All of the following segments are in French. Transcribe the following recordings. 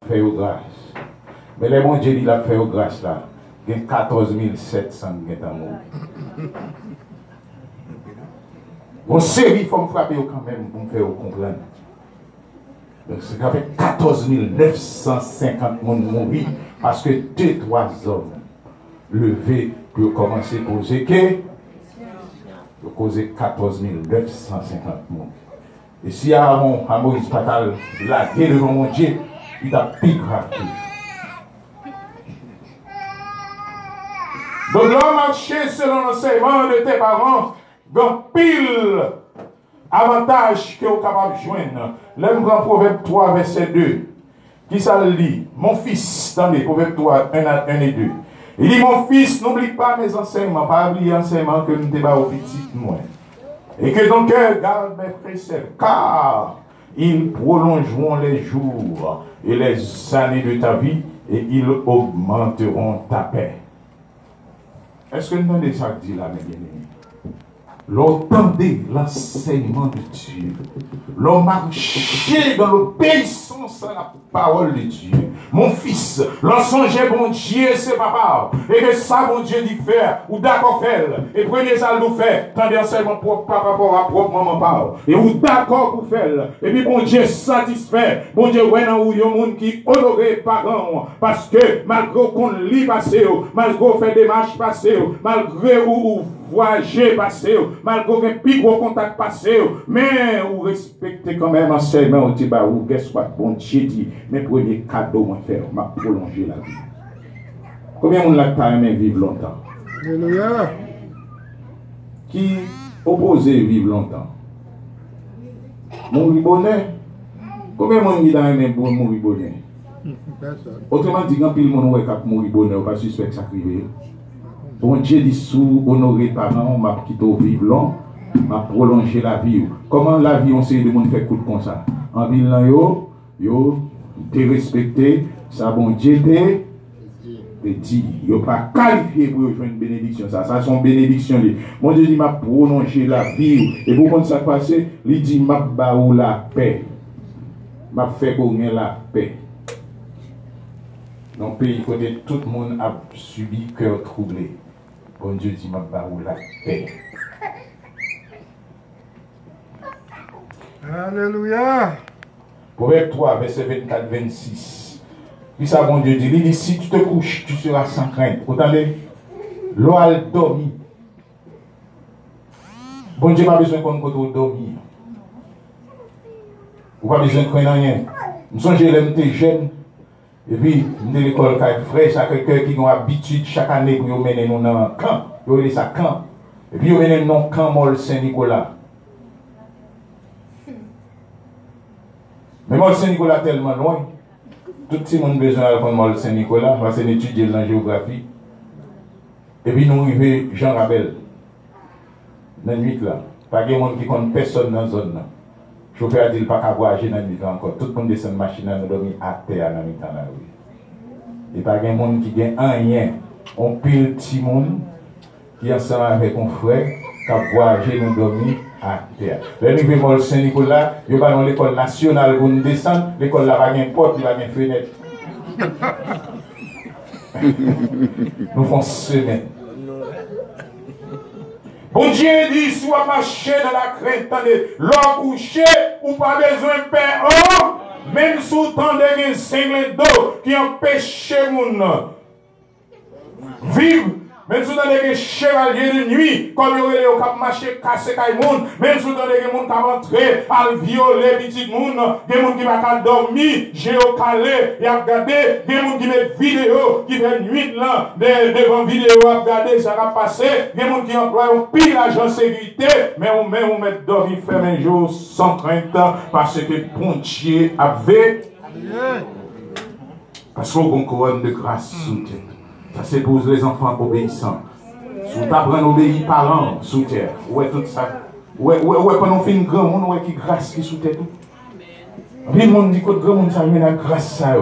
fait grâce. Mais les bon Dieu dit la fait grâce là. Il y a 14 700 qui sont morts. Bon, série, il faut me frapper quand même pour me faire comprendre. Donc, c'est qu'avec 14 950 personnes mortes parce que 2-3 hommes levés pour commencer à poser que pour causer 14 950 morts. Et si à Moïse Patal, la guerre devant mon Dieu, il a plus grave. Donc, l'homme marché selon l'enseignement de tes parents, donc pile avantage que vous êtes capable de joindre. L'homme grand Proverbe 3, verset 2, qui ça le dit? Mon fils, attendez, Proverbe 3, 1 et 2. Il dit, mon fils, n'oublie pas mes enseignements, pas oublier les enseignements que nous débat au petit moins. Et que ton cœur garde mes préceptes, car ils prolongeront les jours et les années de ta vie, et ils augmenteront ta paix. Est-ce que nous entendez ça que dit là, mes bien-aimés? L'entendez l'enseignement de Dieu. L'on marchait dans l'obéissance à la parole de Dieu. Mon fils, l'on songeait bon Dieu, c'est papa. Et que ça, bon Dieu dit faire, ou d'accord faire. Et prenez ça, nous faire. Tendez enseignement pour par rapport à propre maman parle. Et ou d'accord pour faire. Et puis bon Dieu satisfait. Bon Dieu, ouais, non, il y a un monde qui honore les parents. Parce que malgré qu'on lit passer, malgré qu'on fait des marches passer, malgré où voyager passer, malgré un plus gros contact passer, mais vous respectez quand même enseignement, on dit, bah, ou guess what, bon Dieu dit, mes premiers cadeaux, moi, faire, m'a prolongé la vie. Combien de monde l'a aimé vivre longtemps? Alléluia. Qui opposé vivre longtemps? Mourir bonheur. Combien de monde l'a aimé pour mourir bonheur? Autrement dit, quand il y a des gens qui mourir bonheur, pas suspect que ça crive. Bon Dieu dit sous honorer parents, m'a quitté vivre long, m'a prolongé la vie. Comment la vie on sait de monde fait coup comme ça? En ville là yo te respecté, ça bon Dieu te dit, yo pas qualifié pour jouer une bénédiction ça son bénédiction li. Mon Dieu dit m'a prolongé la vie et pour quand ça passé, il dit m'a ba ou la paix. M'a fait gagner la paix. Dans le pays côté tout le monde a subi cœur troublé. Bon Dieu dit m'a barou la paix. Alléluia. Proverbe 3, verset 24-26. Puis ça, bon Dieu dit, il dit, si tu te couches, tu seras sans crainte. Vous entendez? L'eau a dormi. Bon Dieu n'a pas besoin qu'on côté dormir. Vous n'avez pas besoin de craindre rien. Nous sommes jeunes, jeunes. Et puis, nous l'école frère, ça quelqu'un qui a habitude chaque année pour mener nous dans un camp. Vous avez ça camp. Et puis, vous menez nous dans le camp Mol Saint-Nicolas. Mais Mol Saint-Nicolas tellement loin. Tout le monde a besoin de Mol Saint-Nicolas parce qu'on étudie dans la géographie. Et puis, nous arrivons Jean Rabel. Dans la nuit là. Pas de monde qui compte personne dans la zone là. Le chauffeur a dit qu'il n'y a pas qu'à voyager dans la nuit encore. Tout le monde descend de la machine et dormir à terre dans la nuit. Il n'y a pas de monde qui a rien. On pile petit monde qui est ensemble avec un frère qui a voyagé dans dormir à terre. Le niveau de Saint-Nicolas, il y a dans l'école nationale pour nous descendre. L'école n'a pas de porte, il n'y a pas de fenêtre. Nous faisons semaine. Bon Dieu dit, soit marché dans la crainte, l'or couché, ou pas besoin de paix, même sous temps de cinglés d'eau qui empêche mon vivre, même sous temps de chevalier de nuit, comme il y a des marché cassé Kaimoun, même sous temps de gens qui ont entré à violer petit monde, des gens qui ne dormir, géocalé, et à regarder, des gens qui mettent vidéo, qui fait nuit là, devant vidéo à regarder, ça va passer, des gens qui emploient un pile agent sécurité, mais on met dormir faire un jour sans crainte, parce que Pontier avait, parce qu'on a une couronne de grâce sous terre. Ça c'est pour les enfants obéissants. Si vous apprenez à obéir parents sous terre, ouais tout ça. Ouais, pendant qu'on fait une grande monde, ouais qui grâce qui sous terre tout. Les gens disent que le grand monde ça mène à grâce ça.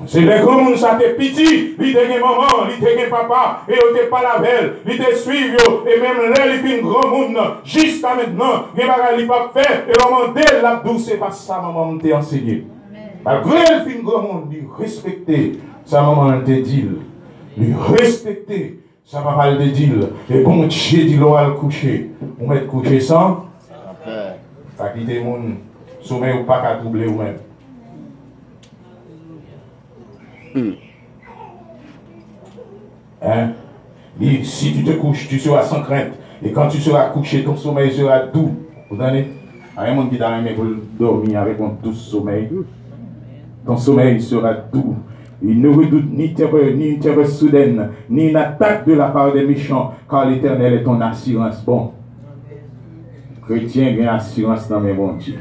C'est les grands monde ça t'es petit, il te maman, il te papa, et il te pas la belle, il te suivre, et même là il fait une grand monde, jusqu'à maintenant, il n'y a pas de faire, et on demande la douce, c'est pas ça maman t'a enseigné. Malgré le fin grand monde, lui respecter sa maman te dit, lui respecter sa papa te dit, et bon Dieu dit l'on va le coucher. On met coucher sans, pas quitter mon sommeil ou pas qu'à troubler ou même. Hein? Dit, si tu te couches, tu seras sans crainte. Et quand tu seras couché, ton sommeil sera doux. Vous entendez? Il y a un monde qui t'a aimé pour dormir avec un doux sommeil. Ton sommeil sera doux. Il ne redoute ni une terreur soudaine, ni une attaque de la part des méchants, car l'Éternel est ton assurance. Bon. Chrétien, il y a assurance dans mes bons Dieu.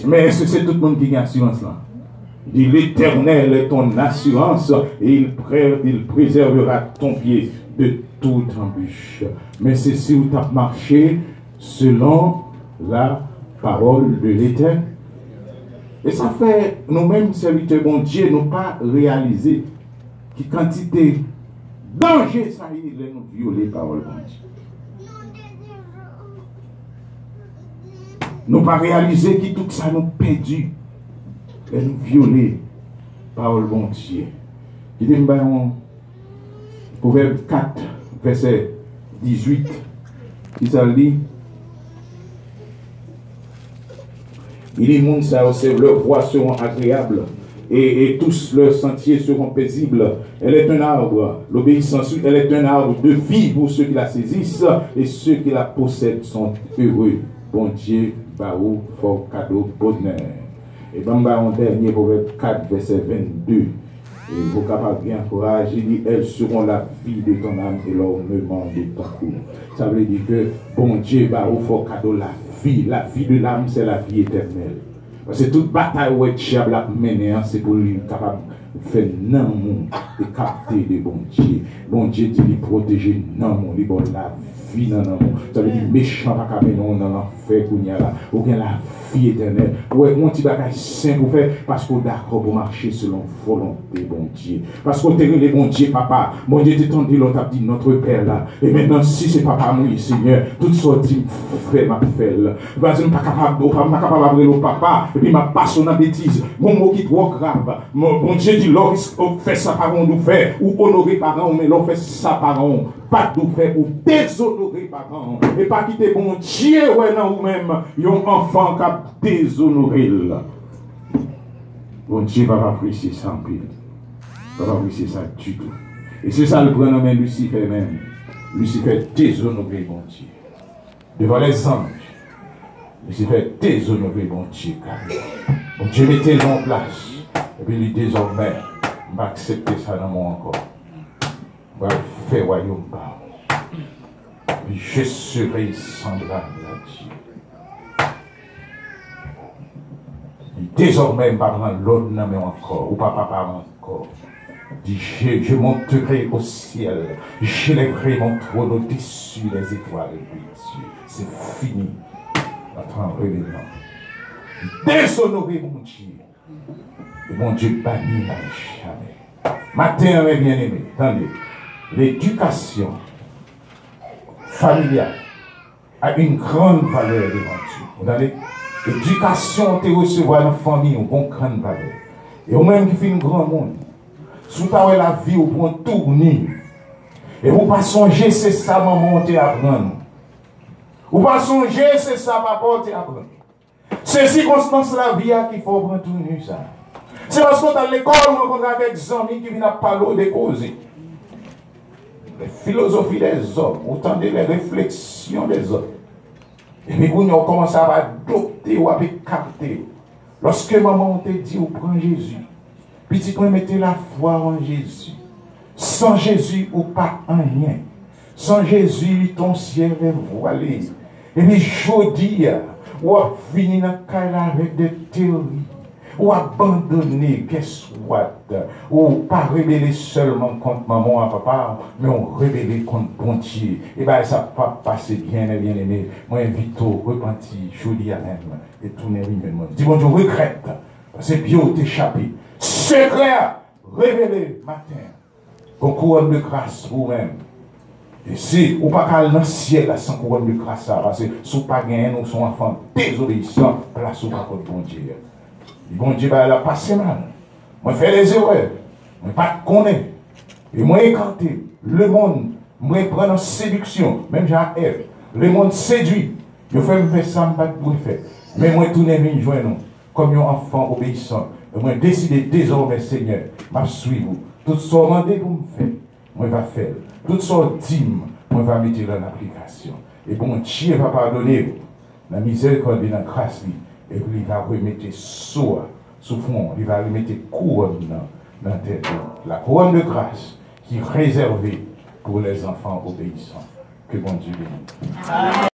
Mais est-ce que c'est tout le monde qui a assurance là? Il dit l'Éternel est ton assurance et il préservera ton pied de toute embûche. Mais c'est si vous avez marché selon la parole de l'Éternel. Et ça fait, nous-mêmes, serviteurs, bon Dieu, nous pas réalisé qui quantité de danger ça y est, nous violer la parole de Dieu. Nous pas réalisé que tout ça nous perdu et nous violer la parole de Dieu. Il dit, Proverbe 4, verset 18, qui ça dit? Il dit, leurs voies seront agréables et tous leurs sentiers seront paisibles. Elle est un arbre, l'obéissance, elle est un arbre de vie pour ceux qui la saisissent et ceux qui la possèdent sont heureux. Bon Dieu, Baou, fort cadeau, bonheur. Et Bamba en dernier, Proverbe 4, verset 22. Et vous capables bien courage, il dit, elles seront la vie de ton âme et l'ornement de ton cou. Ça veut dire que, bon Dieu, Baou, fort cadeau, la vie de l'âme, c'est la vie éternelle. Parce que toute bataille où le diable a mené, c'est pour lui capable de faire non monde et capter de bon Dieu. Bon Dieu dit de protéger non monde, il bon la vie dans non monde. Ça veut dire méchant pas capable non dans l'enfer qu'on y a là, ou bien la vie éternelle. Ouais, mon petit bagage saint pour faire parce qu'on d'accord pour marcher selon volonté bon Dieu. Parce qu'on t'aime les bon Dieu papa. Bon Dieu t'étend dit l'autre a dit notre père là. Et maintenant si c'est papa moi Seigneur, toute sortie fait ma fait. Parce que pas capable d'appeler le papa et puis m'a passé dans bêtise. Mon mot qui trop grave. Bon Dieu dit l'on fait ça par on nous fait ou honorer par on mais l'on fait ça par on. Pas de faire ou déshonorer par on. Et pas quitter bon Dieu ouais non ou même yon enfant qui a déshonoré. Bon Dieu va pas apprécier ça en pile. Va pas apprécier ça du tout. Et c'est ça le prénom de Lucifer même. Lucifer déshonoré bon Dieu. Devant les anges. Lucifer déshonoré bon Dieu. Bon Dieu mettait en place. Et puis lui désormais, je vais accepter ça dans mon encore. Je vais faire royaume par. Puis je serai semblable à Dieu. Désormais, par l'autre nom encore, ou pas papa encore. Dit, je monterai au ciel, j'élèverai mon trône au-dessus des étoiles de Dieu. C'est fini, notre rébellion. Déshonorer mon Dieu. Et mon Dieu banni n'a jamais. Matin, mes bien-aimés, attendez, l'éducation familiale a une grande valeur devant Dieu. Vous entendez? L'éducation te recevoir dans la famille, une grande valeur. Et au même qui fait un grand monde. Sous ta la vie, vous prenez tourner. Et vous pas songer, c'est ça, maman, te apprendre. Vous pas songer, c'est ça, papa, te apprendre. C'est circonstance la vie qu'il faut prendre tourner ça. C'est parce qu'on est à l'école, on rencontre avec des amis qui viennent parler de causes. Les philosophies des hommes, autant de les réflexions des hommes. Et puis, on commence à adopter ou à capter. Lorsque maman te dit, on prend Jésus. Petit, on mettez la foi en Jésus. Sans Jésus, ou pas en rien. Sans Jésus, ton ciel est voilé. Et puis, je dis, ou à finir dans le cas avec des théories. Ou abandonner, guess what? Ou pas révéler seulement contre maman et papa, mais on révéler contre bon Dieu. Et bien ça ne va pas passer bien aimé. Moi invite au repentir, je dis à même, et tourner lui-même. Dis bon Dieu, regrette, c'est bien t'échapper. Secret, révélé matin. Qu'on couronne de grâce vous-même. Et si ou pas qu'à dans le ciel là, sans couronne de grâce, parce que si vous pas gagné, nous sommes enfants désobéissants, place ou pas contre bon Dieu. Le bon Dieu va la passer mal. Moi, je fais des erreurs. Moi, pas de connaître. Et moi, écarté. Le monde, moi, prendre en séduction. Même Jean-Ève. Le monde séduit. Je fais ça, je ne peux pas faire. Mais moi, tout n'est pas joindre nous. Comme un enfant obéissant. Et moi, décider désormais, Seigneur, je suis vous. Tout ce que vous demandez pour me faire, moi, je vais faire. Tout ce que vous dites, moi, je vais mettre en application. Et bon Dieu va pardonner la miséricorde et la grâce. Et puis, il va remettre sous fond, il va remettre couronne dans la tête. La couronne de grâce qui est réservée pour les enfants obéissants. Que bon Dieu bénisse.